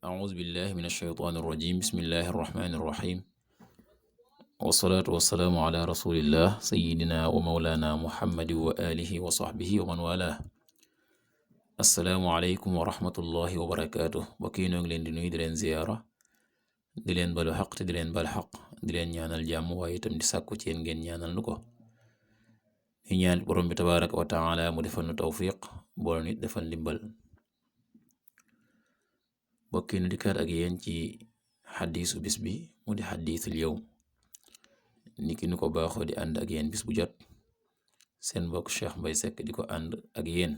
أعوذ بالله من الشيطان الرجيم بسم الله الرحمن الرحيم والصلاة والسلام على رسول الله سيدنا ومولانا محمد وآله وصحبه ومن والاه السلام عليكم ورحمة الله وبركاته bokki noo ngi leen di nuyu di leen ziyaara di leen balu xaq te di leen bal xaq di leen ñaanal jàmm waaye itam di sàkku ci yéen ngeen ñaanal nu ko di ñaan borom bi tabaaraka wa taala mu defal nu tawfiq boole nit defal ndimbal bokki nu dikkaat ak yéen ci xadiisu bis bi mu di xadiisul yawm niki nu ko baaxoo di ànd ak yéen bis bu jot seen mbokk Cheikh Mbay Seck di ko ànd ak yéen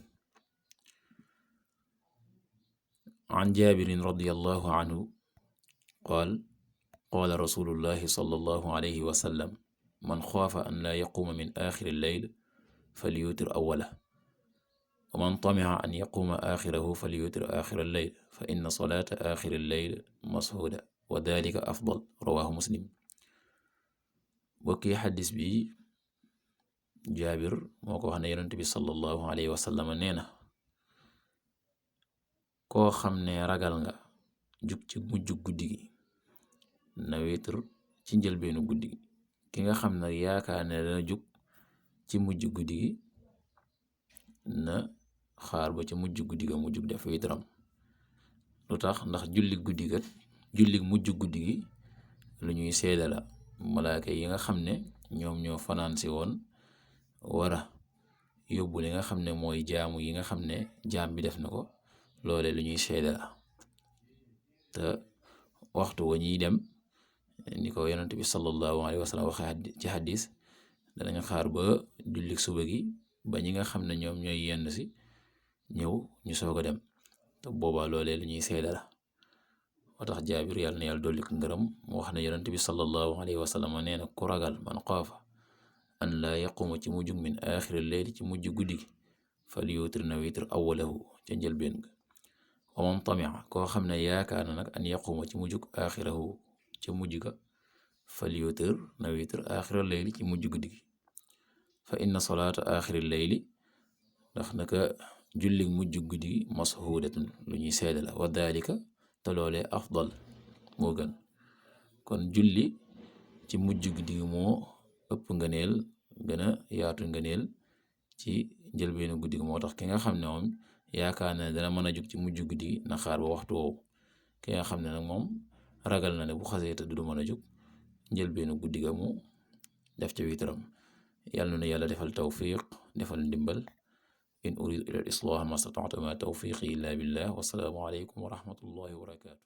an jaabirin radiyallahu anhu qaal qaala rasulullahi sallallahu alayhi wa sallam man xaafa an laa yaquuma min aaxiri lleyl falyuutir awwalahu wa man tamica an yaquuma aaxirahu falyuutir aaxira lleyl fa inna salaata aaxiri lleyl mashuuda wa daalika afdal rawaahu muslim bokki xaddis bi jaabir moo ko wax ne yonent bi sallallahu alayhi wa sallam nee na koo xam ne ragal nga jug ci mujjug guddi gi na witr ci njëlbeenu guddi gi ki nga xam ne yaakaar ne dana jug ci mujj guddi gi na xaar ba ci mujj guddi ga mu jug def witram lu tax ndax julli mujj guddi gi lu ñuy seede la malaaka yi nga xam ne ñoom ñoo fanaan si woon wara yóbbu li nga xam ne mooy jaamu yi nga xam ne jaam bi def na ko loole lu ñuy seede la te waxtu wa ñuy dem ni ko yonent bi sallallahu alayhi wa sallam waxe ci xadis danañ xaar ba jullik suba gi ba ñi nga xam ne ñoom ñooy yenn si ñëw ñu soog a dem te boobaa loolee lu ñuy seede la moo tax jaabir yàlla na yàlla dolli ko ngërëm mu wax ne yonent bi sallallahu alayhi wa sallam nee na ku ragal man xaafa an laa yaquuma ci mujjug min aaxiri leyli ci mujj guddi gi fal yuutir na witr awwalahu ca njëlbeen ga wa man tamia koo xam ne yaakaar na nag an yaquuma ci mujjug aaxirahu ca mujj ga fal yuutir na witr aaxira leyli ci mujj guddi gi fa inna salaata aaxiri leyli ndax naka jullig mujj guddi gi mashuudatun lu ñuy seede la wa daalika te loolee afdal moo gën kon julli ci mujj guddi gi moo ëpp ngëneel gën a yaatu ngëneel ci njëlbeenu guddi gi moo tax ki nga xam ne moom yaakaar na ne dana mën a jug ci mujj guddi gi na xaar ba waxtu woowu ki nga xam ne nag moom ragal na ne bu xasee te du mën a jug njëlbeenu guddi ga mu def ca witram yàlla na yàlla defal tawfiq defal ndimbal in uridu ila al islaah ma stata'tu ma tawfiqi illa billah wassalaamu aleykum wa rahmatullahi wa barakatuh